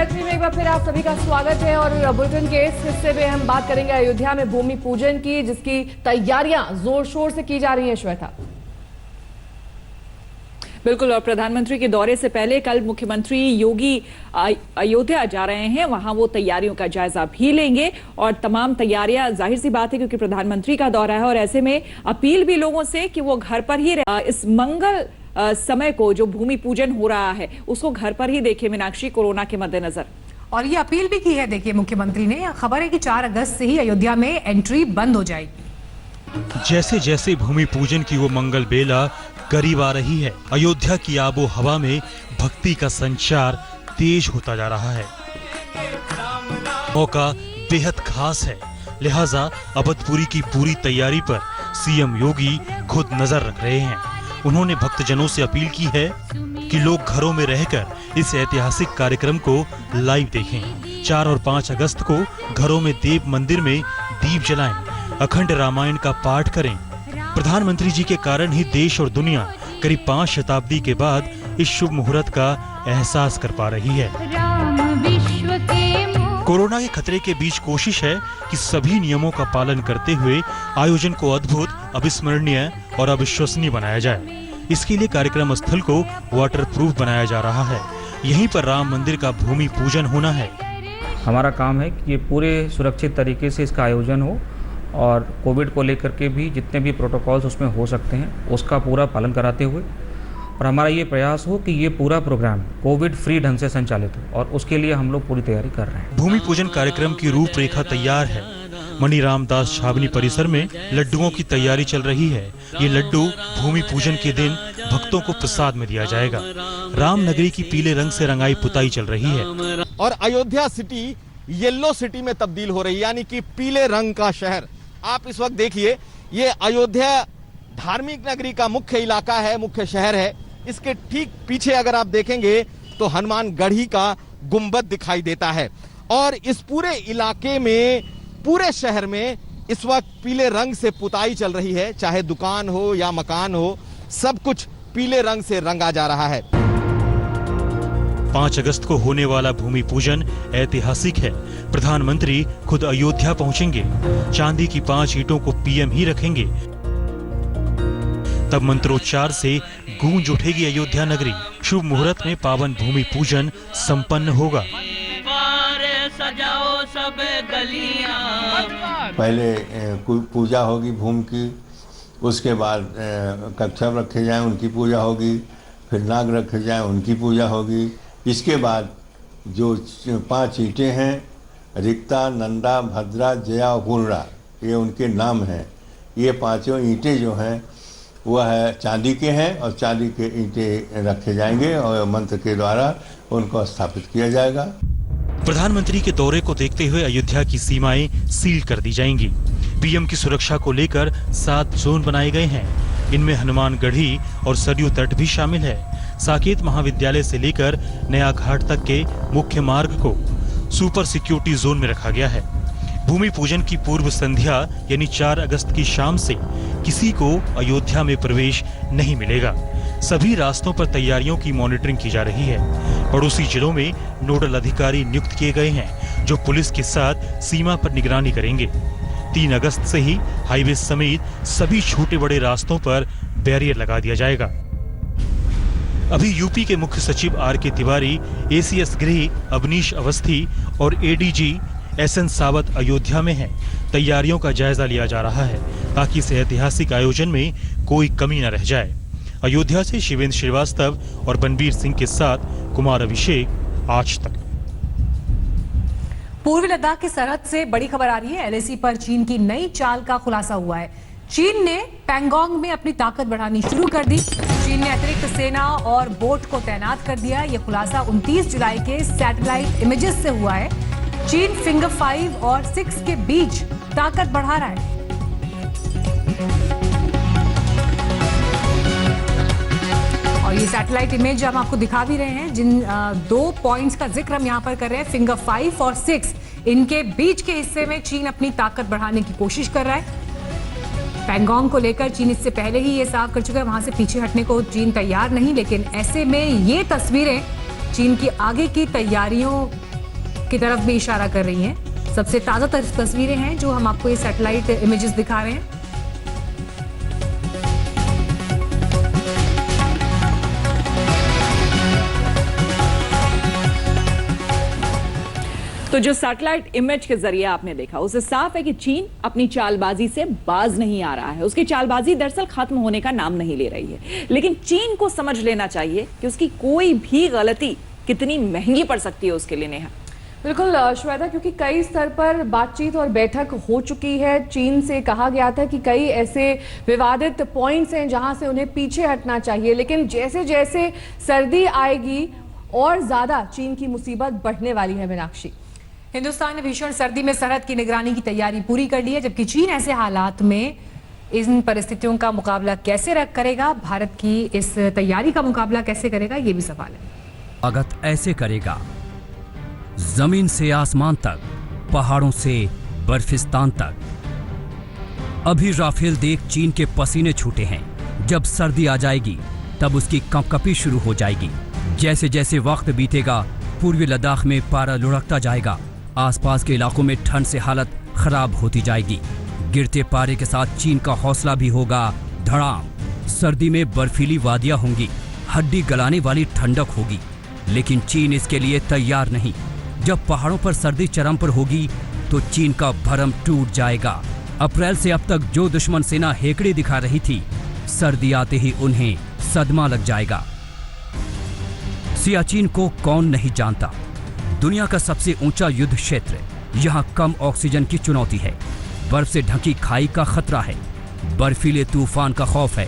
PTV में एक बार फिर आप सभी का स्वागत है और बुलेटिन के इस हिस्से में हम बात करेंगे अयोध्या में भूमि पूजन की, जिसकी तैयारियां जोर शोर से की जा रही है। श्वेता, बिल्कुल, और प्रधानमंत्री के दौरे से पहले कल मुख्यमंत्री योगी अयोध्या जा रहे हैं। वहां वो तैयारियों का जायजा भी लेंगे और तमाम तैयारियां, जाहिर सी बात है क्योंकि प्रधानमंत्री का दौरा है और ऐसे में अपील भी लोगों से कि वो घर पर ही इस मंगल समय को जो भूमि पूजन हो रहा है उसको घर पर ही देखे। मीनाक्षी, कोरोना के मद्देनजर और ये अपील भी की है। देखिए, मुख्यमंत्री ने खबर है कि 4 अगस्त से ही अयोध्या में एंट्री बंद हो जाएगी। जैसे जैसे भूमि पूजन की वो मंगल बेला करीब आ रही है, अयोध्या की आबो हवा में भक्ति का संचार तेज होता जा रहा है। मौका बेहद खास है, लिहाजा अवधपुरी की पूरी तैयारी पर सीएम योगी खुद नजर रख रहे हैं। उन्होंने भक्तजनों से अपील की है कि लोग घरों में रहकर इस ऐतिहासिक कार्यक्रम को लाइव देखें। 4 और 5 अगस्त को घरों में देव मंदिर में दीप जलाएं, अखंड रामायण का पाठ करें। प्रधानमंत्री जी के कारण ही देश और दुनिया करीब 5 शताब्दी के बाद इस शुभ मुहूर्त का एहसास कर पा रही है। कोरोना के खतरे के बीच कोशिश है कि सभी नियमों का पालन करते हुए आयोजन को अद्भुत, अविस्मरणीय और अविश्वसनीय बनाया जाए। इसके लिए कार्यक्रम स्थल को वाटरप्रूफ बनाया जा रहा है। यहीं पर राम मंदिर का भूमि पूजन होना है। हमारा काम है कि ये पूरे सुरक्षित तरीके से इसका आयोजन हो और कोविड को लेकर के भी जितने भी प्रोटोकॉल्स उसमें हो सकते हैं उसका पूरा पालन कराते हुए, और हमारा ये प्रयास हो कि ये पूरा प्रोग्राम कोविड फ्री ढंग से संचालित हो, और उसके लिए हम लोग पूरी तैयारी कर रहे हैं। भूमि पूजन कार्यक्रम की रूपरेखा तैयार है। मणि रामदास छावनी परिसर में लड्डुओं की तैयारी चल रही है। ये लड्डू भूमि पूजन के दिन भक्तों को प्रसाद में दिया जाएगा। राम नगरी की पीले रंग से रंगाई पुताई चल रही है और अयोध्या सिटी येलो सिटी में तब्दील हो रही है, यानी कि पीले रंग का शहर। आप इस वक्त देखिए, ये अयोध्या धार्मिक नगरी का मुख्य इलाका है, मुख्य शहर है। इसके ठीक पीछे अगर आप देखेंगे तो हनुमानगढ़ी का गुंबद दिखाई देता है और इस पूरे इलाके में, पूरे शहर में इस वक्त पीले रंग से पुताई चल रही है। चाहे दुकान हो या मकान हो, सब कुछ पीले रंग से रंगा जा रहा है। 5 अगस्त को होने वाला भूमि पूजन ऐतिहासिक है। प्रधानमंत्री खुद अयोध्या पहुंचेंगे। चांदी की 5 ईंटों को पीएम ही रखेंगे। तब मंत्रोच्चार से गूंज उठेगी अयोध्या नगरी। शुभ मुहूर्त में पावन भूमि पूजन संपन्न होगा। पहले पूजा होगी भूमि की, उसके बाद कच्छप रखे जाएं, उनकी पूजा होगी, फिर नाग रखे जाएं, उनकी पूजा होगी। इसके बाद जो 5 ईंटें हैं, रिक्ता, नंदा, भद्रा, जया और पूर्णा, ये उनके नाम हैं। ये 5 ईंटें जो हैं वह है चांदी के हैं और चांदी के ईंटें रखे जाएंगे और मंत्र के द्वारा उनको स्थापित किया जाएगा। प्रधानमंत्री के दौरे को देखते हुए अयोध्या की सीमाएं सील कर दी जाएंगी। पीएम की सुरक्षा को लेकर 7 जोन बनाए गए हैं। इनमें हनुमानगढ़ी और सरयू तट भी शामिल है। साकेत महाविद्यालय से लेकर नया घाट तक के मुख्य मार्ग को सुपर सिक्योरिटी जोन में रखा गया है। भूमि पूजन की पूर्व संध्या यानी 4 अगस्त की शाम से किसी को अयोध्या में प्रवेश नहीं मिलेगा। सभी रास्तों पर तैयारियों की मॉनिटरिंग की जा रही है। पड़ोसी जिलों में नोडल अधिकारी नियुक्त किए गए हैं जो पुलिस के साथ सीमा पर निगरानी करेंगे। 3 अगस्त से ही हाईवे समेत सभी छोटे बड़े रास्तों पर बैरियर लगा दिया जाएगा। अभी यूपी के मुख्य सचिव आर.के. तिवारी, एसीएस गृह अवनीश अवस्थी और एडीजी एसएन सावत अयोध्या में हैं। तैयारियों का जायजा लिया जा रहा है ताकि इस ऐतिहासिक आयोजन में कोई कमी न रह जाए। अयोध्या से शिवेंद्र श्रीवास्तव और बनबीर सिंह के साथ कुमार अभिषेक, आज तक। पूर्वी लद्दाख की सरहद से बड़ी खबर आ रही है। एलएसी पर चीन की नई चाल का खुलासा हुआ है। चीन ने पैंगोंग में अपनी ताकत बढ़ानी शुरू कर दी। चीन ने अतिरिक्त सेना और बोट को तैनात कर दिया। यह खुलासा 29 जुलाई के सैटेलाइट इमेजेस से हुआ है। चीन फिंगर 5 और 6 के बीच ताकत बढ़ा रहा है। और ये सैटेलाइट इमेज हम आपको दिखा भी रहे हैं। जिन 2 पॉइंट्स का जिक्र हम यहां पर कर रहे हैं, फिंगर 5 और 6, इनके बीच के हिस्से में चीन अपनी ताकत बढ़ाने की कोशिश कर रहा है। पैंगोंग को लेकर चीन इससे पहले ही ये साफ कर चुका है, वहां से पीछे हटने को चीन तैयार नहीं। लेकिन ऐसे में ये तस्वीरें चीन की आगे की तैयारियों की तरफ भी इशारा कर रही हैं। सबसे ताजा तस्वीरें हैं जो हम आपको ये सैटेलाइट इमेजेस दिखा रहे हैं। तो जो सैटेलाइट इमेज के जरिए आपने देखा उससे साफ है कि चीन अपनी चालबाजी से बाज नहीं आ रहा है। उसकी चालबाजी दरअसल खत्म होने का नाम नहीं ले रही है, लेकिन चीन को समझ लेना चाहिए कि उसकी कोई भी गलती कितनी महंगी पड़ सकती है उसके लिए। नेहा, बिल्कुल श्वेता, क्योंकि कई स्तर पर बातचीत और बैठक हो चुकी है। चीन से कहा गया था कि कई ऐसे विवादित पॉइंट्स हैं जहां से उन्हें पीछे हटना चाहिए, लेकिन जैसे जैसे सर्दी आएगी और ज्यादा चीन की मुसीबत बढ़ने वाली है। मीनाक्षी, हिंदुस्तान ने भीषण सर्दी में सरहद की निगरानी की तैयारी पूरी कर ली है, जबकि चीन ऐसे हालात में इन परिस्थितियों का मुकाबला कैसे करेगा, भारत की इस तैयारी का मुकाबला कैसे करेगा, ये भी सवाल है। स्वागत ऐसे करेगा, जमीन से आसमान तक, पहाड़ों से बर्फिस्तान तक। अभी राफेल देख चीन के पसीने छूटे हैं। जब सर्दी आ जाएगी तब उसकी कंपकपी शुरू हो जाएगी। जैसे जैसे वक्त बीतेगा पूर्वी लद्दाख में पारा लुढ़कता जाएगा। आसपास के इलाकों में ठंड से हालत खराब होती जाएगी। गिरते पारे के साथ चीन का हौसला भी होगा धड़ाम। सर्दी में बर्फीली वादियां होंगी, हड्डी गलाने वाली ठंडक होगी, लेकिन चीन इसके लिए तैयार नहीं। जब पहाड़ों पर सर्दी चरम पर होगी तो चीन का भरम टूट जाएगा। अप्रैल से अब तक जो दुश्मन सेना हेकड़ी दिखा रही थी, सर्दी आते ही उन्हें सदमा लग जाएगा। सियाचिन को कौन नहीं जानता, दुनिया का सबसे ऊंचा युद्ध क्षेत्र। यहाँ कम ऑक्सीजन की चुनौती है, बर्फ से ढकी खाई का खतरा है, बर्फीले तूफान का खौफ है,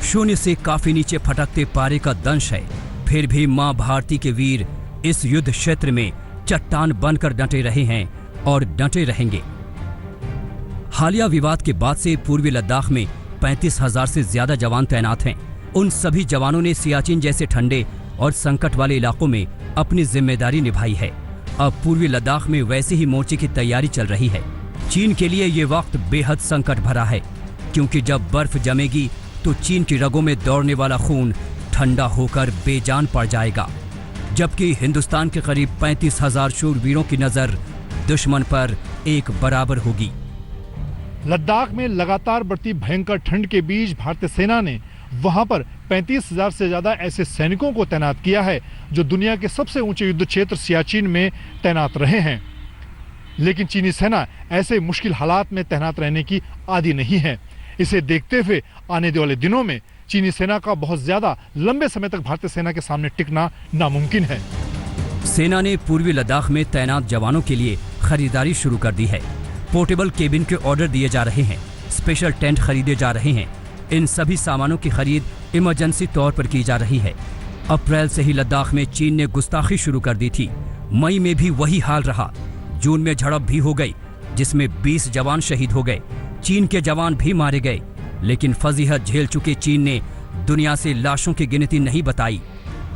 शून्य से काफी नीचे फटकते पारे का दंश है। फिर भी मां भारती के वीर इस युद्ध क्षेत्र में चट्टान बनकर डटे रहे हैं और डटे रहेंगे। हालिया विवाद के बाद से पूर्वी लद्दाख में 35,000 से ज्यादा जवान तैनात हैं। उन सभी जवानों ने सियाचिन जैसे ठंडे और संकट वाले इलाकों में अपनी जिम्मेदारी निभाई है। अब पूर्वी लद्दाख में वैसे ही मोर्चे की तैयारी चल रही है। चीन के लिए ये वक्त बेहद संकट भरा है, क्योंकि जब बर्फ जमेगी तो चीन की रगों में दौड़ने वाला खून ठंडा होकर बेजान पड़ जाएगा, जबकि हिंदुस्तान के करीब 35,000 शूरवीरों की नजर दुश्मन पर एक बराबर होगी। लद्दाख में लगातार बढ़ती भयंकर ठंड के बीच भारतीय सेना ने वहां पर 35,000 से ज्यादा ऐसे सैनिकों को तैनात किया है जो दुनिया के सबसे ऊंचे युद्ध क्षेत्र सियाचिन में तैनात रहे हैं। लेकिन चीनी सेना ऐसे मुश्किल हालात में तैनात रहने की आदी नहीं है। इसे देखते हुए आने वाले दिनों में चीनी सेना का बहुत ज्यादा लंबे समय तक भारतीय सेना के सामने टिकना नामुमकिन है। सेना ने पूर्वी लद्दाख में तैनात जवानों के लिए खरीदारी शुरू कर दी है। पोर्टेबल केबिन के ऑर्डर दिए जा रहे हैं, स्पेशल टेंट खरीदे जा रहे हैं। इन सभी सामानों की खरीद इमरजेंसी तौर पर की जा रही है। अप्रैल से ही लद्दाख में चीन ने गुस्ताखी शुरू कर दी थी। मई में भी वही हाल रहा। जून में झड़प भी हो गई, जिसमें 20 जवान शहीद हो गए। चीन के जवान भी मारे गए, लेकिन फजीहत झेल चुके चीन ने दुनिया से लाशों की गिनती नहीं बताई।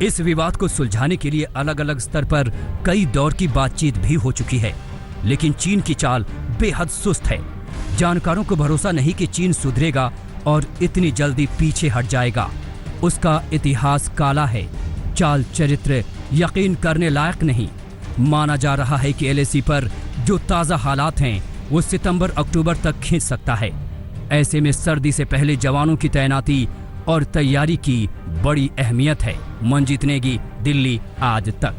इस विवाद को सुलझाने के लिए अलग अलग स्तर पर कई दौर की बातचीत भी हो चुकी है, लेकिन चीन की चाल बेहद सुस्त है। जानकारों को भरोसा नहीं कि चीन सुधरेगा और इतनी जल्दी पीछे हट जाएगा। उसका इतिहास काला है, चाल चरित्र यकीन करने लायक नहीं। माना जा रहा है कि LAC पर जो ताज़ा हालात हैं वो सितंबर अक्टूबर तक खींच सकता है। ऐसे में सर्दी से पहले जवानों की तैनाती और तैयारी की बड़ी अहमियत है। मंजीत नेगी, दिल्ली, आज तक।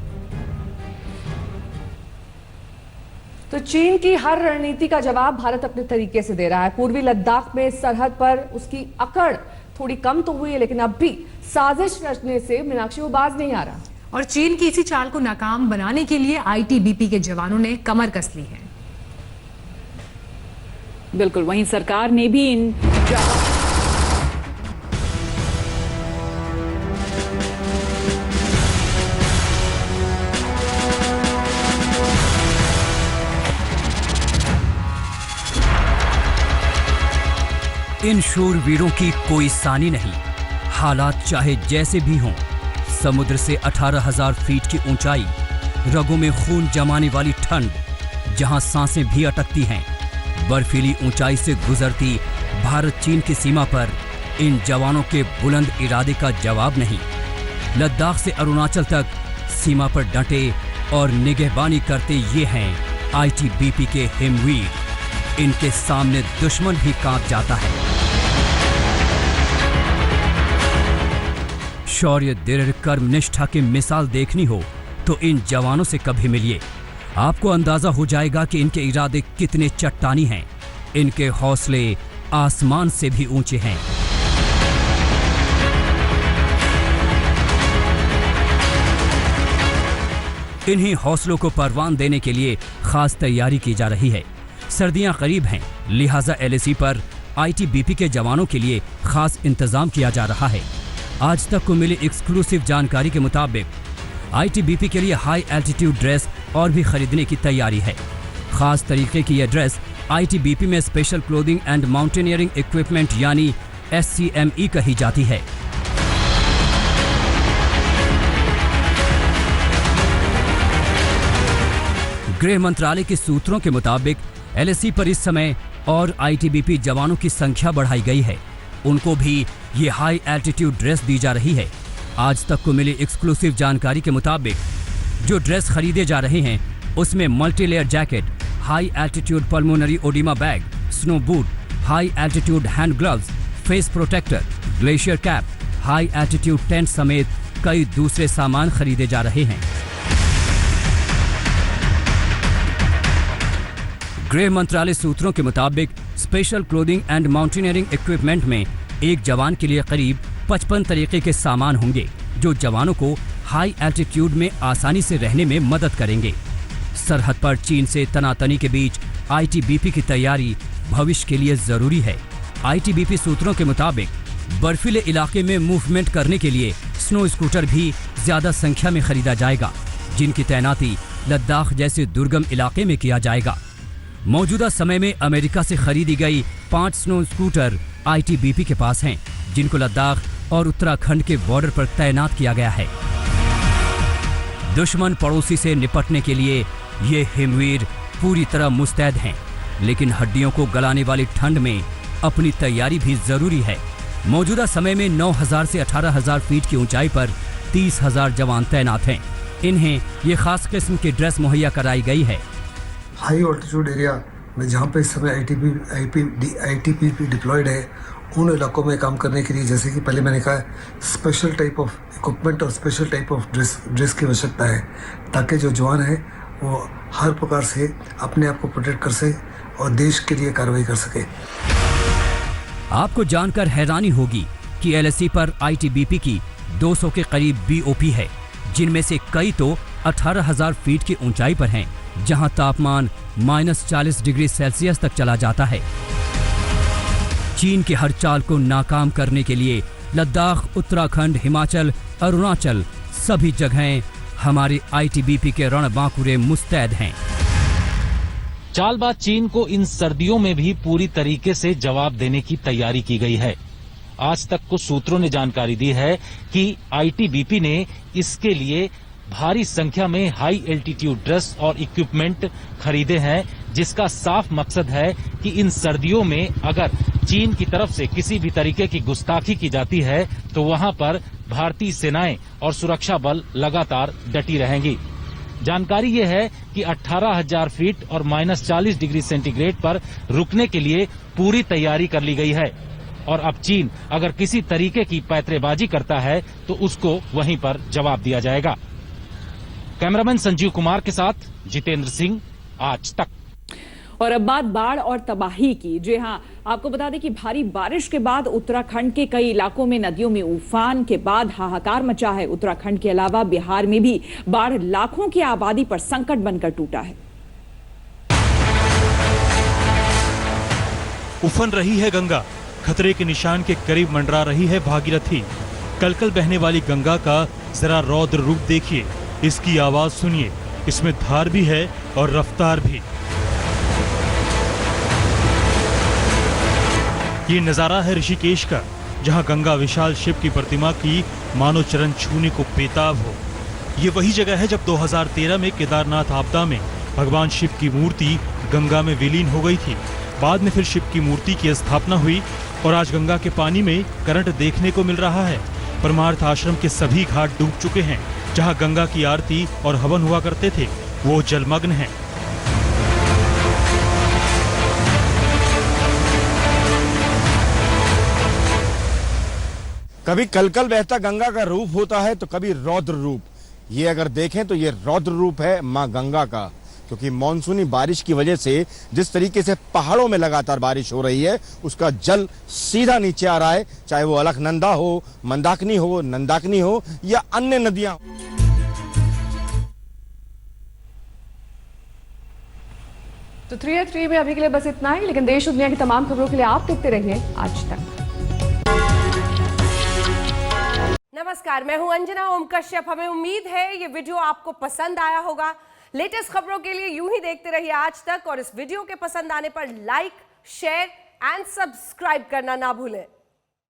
तो चीन की हर रणनीति का जवाब भारत अपने तरीके से दे रहा है। पूर्वी लद्दाख में सरहद पर उसकी अकड़ थोड़ी कम तो हुई है, लेकिन अब भी साजिश रचने से मीनाक्षी वो बाज नहीं आ रहा। और चीन की इसी चाल को नाकाम बनाने के लिए ITBP के जवानों ने कमर कस ली है। बिल्कुल, वहीं सरकार ने भी इन इन शूरवीरों की कोई सानी नहीं। हालात चाहे जैसे भी हों, समुद्र से 18,000 फीट की ऊंचाई, रगों में खून जमाने वाली ठंड, जहां सांसें भी अटकती हैं, बर्फीली ऊंचाई से गुजरती भारत चीन की सीमा पर इन जवानों के बुलंद इरादे का जवाब नहीं। लद्दाख से अरुणाचल तक सीमा पर डटे और निगहबानी करते ये हैं आईटीबीपी के हिमवीर। इनके सामने दुश्मन भी कांप जाता है। शौर्य, दृढ़ कर्म निष्ठा की मिसाल देखनी हो तो इन जवानों से कभी मिलिए। आपको अंदाजा हो जाएगा कि इनके इरादे कितने चट्टानी हैं। इनके हौसले आसमान से भी ऊंचे हैं। इन्हीं हौसलों को परवान देने के लिए खास तैयारी की जा रही है। सर्दियां करीब हैं, लिहाजा एलएसी पर आईटीबीपी के जवानों के लिए खास इंतजाम किया जा रहा है। आज तक को मिली एक्सक्लूसिव जानकारी के मुताबिक आईटीबीपी के लिए हाई एल्टीट्यूड ड्रेस और भी खरीदने की तैयारी है। खास तरीके की यह ड्रेस आईटीबीपी में special clothing and mountaineering equipment यानी SCME कही जाती है। गृह मंत्रालय के सूत्रों के मुताबिक एलएसी पर इस समय और आईटीबीपी जवानों की संख्या बढ़ाई गई है। उनको भी ये हाई एल्टीट्यूड ड्रेस दी जा रही है। आज तक को मिली एक्सक्लूसिव जानकारी के मुताबिक जो ड्रेस खरीदे जा रहे हैं उसमें multi layer jacket, high altitude pulmonary oedema bag, snow boot, high altitude hand gloves, face protector, glacier cap, high altitude tent समेत कई दूसरे सामान खरीदे जा रहे हैं। गृह मंत्रालय सूत्रों के मुताबिक special clothing and mountaineering equipment में एक जवान के लिए करीब 55 तरीके के सामान होंगे जो जवानों को हाई एल्टीट्यूड में आसानी से रहने में मदद करेंगे। सरहद पर चीन से तनातनी के बीच आईटीबीपी की तैयारी भविष्य के लिए जरूरी है। आईटीबीपी सूत्रों के मुताबिक बर्फीले इलाके में मूवमेंट करने के लिए स्नो स्कूटर भी ज्यादा संख्या में खरीदा जाएगा, जिनकी तैनाती लद्दाख जैसे दुर्गम इलाके में किया जाएगा। मौजूदा समय में अमेरिका से खरीदी गई 5 स्नो स्कूटर आईटीबीपी के पास हैं, जिनको लद्दाख और उत्तराखंड के बॉर्डर पर तैनात किया गया है। दुश्मन पड़ोसी से निपटने के लिए ये हिमवीर पूरी तरह मुस्तैद हैं, लेकिन हड्डियों को गलाने वाली ठंड में अपनी तैयारी भी जरूरी है। मौजूदा समय में 9000 से 18000 फीट की ऊंचाई पर 30,000 जवान तैनात हैं। इन्हें ये खास किस्म की ड्रेस मुहैया कराई गई है। हाई ऑल्टीट्यूड एरिया में जहाँ पे इस समय आईटीबीपी डिप्लॉयड है, उन इलाकों में काम करने के लिए, जैसे कि पहले मैंने कहा, स्पेशल टाइप ऑफ इक्विपमेंट और स्पेशल टाइप ऑफ ड्रेस की आवश्यकता है, ताकि जो जवान है वो हर प्रकार से अपने आप को प्रोटेक्ट कर सके और देश के लिए कार्रवाई कर सके। आपको जानकर हैरानी होगी कि एलएसी पर आईटीबीपी की 200 के करीब बीओपी है, जिनमें से कई तो 18,000 फीट की ऊंचाई पर हैं, जहां तापमान -40 डिग्री सेल्सियस तक चला जाता है। चीन के हर चाल को नाकाम करने के लिए लद्दाख, उत्तराखंड, हिमाचल, अरुणाचल सभी जगहें हमारे आईटीबीपी के रणबांकुरे मुस्तैद हैं। चालबाज चीन को इन सर्दियों में भी पूरी तरीके से जवाब देने की तैयारी की गई है। आज तक कुछ सूत्रों ने जानकारी दी है कि आईटीबीपी ने इसके लिए भारी संख्या में हाई एल्टीट्यूड ड्रेस और इक्विपमेंट खरीदे हैं, जिसका साफ मकसद है कि इन सर्दियों में अगर चीन की तरफ से किसी भी तरीके की गुस्ताखी की जाती है तो वहां पर भारतीय सेनाएं और सुरक्षा बल लगातार डटी रहेंगी। जानकारी ये है कि 18,000 फीट और -40 डिग्री सेंटीग्रेड पर रुकने के लिए पूरी तैयारी कर ली गई है, और अब चीन अगर किसी तरीके की पैंतरेबाजी करता है तो उसको वहीं पर जवाब दिया जाएगा। कैमरामैन संजीव कुमार के साथ जितेंद्र सिंह, आज तक। और अब बात बाढ़ और तबाही की। जी हां, आपको बता दें कि भारी बारिश के बाद उत्तराखंड के कई इलाकों में नदियों में उफान के बाद हाहाकार मचा है। उत्तराखंड के अलावा बिहार में भी बाढ़ लाखों की आबादी पर संकट बनकर टूटा है। उफन रही है गंगा, खतरे के निशान के करीब मंडरा रही है भागीरथी। कलकल बहने वाली गंगा का जरा रौद्र रूप देखिए, इसकी आवाज सुनिए, इसमें धार भी है और रफ्तार भी। ये नजारा है ऋषिकेश का, जहां गंगा विशाल शिव की प्रतिमा की मानो चरण छूने को बेताब हो। ये वही जगह है जब 2013 में केदारनाथ आपदा में भगवान शिव की मूर्ति गंगा में विलीन हो गई थी। बाद में फिर शिव की मूर्ति की स्थापना हुई और आज गंगा के पानी में करंट देखने को मिल रहा है। परमार्थ आश्रम के सभी घाट डूब चुके हैं। जहां गंगा की आरती और हवन हुआ करते थे वो जलमग्न हैं। कभी कलकल बहता गंगा का रूप होता है तो कभी रौद्र रूप। ये अगर देखें तो ये रौद्र रूप है मां गंगा का, क्योंकि मानसूनी बारिश की वजह से जिस तरीके से पहाड़ों में लगातार बारिश हो रही है उसका जल सीधा नीचे आ रहा है, चाहे वो अलकनंदा हो, मंदाकिनी हो, नंदाकिनी हो या अन्य नदियां। तो 3 में अभी के लिए बस इतना ही, लेकिन देश और दुनिया की तमाम खबरों के लिए आप देखते रहिए आज तक। नमस्कार, मैं हूं अंजना ओम कश्यप। हमें उम्मीद है ये वीडियो आपको पसंद आया होगा। लेटेस्ट खबरों के लिए यूं ही देखते रहिए आज तक, और इस वीडियो के पसंद आने पर लाइक, शेयर एंड सब्सक्राइब करना ना भूलें।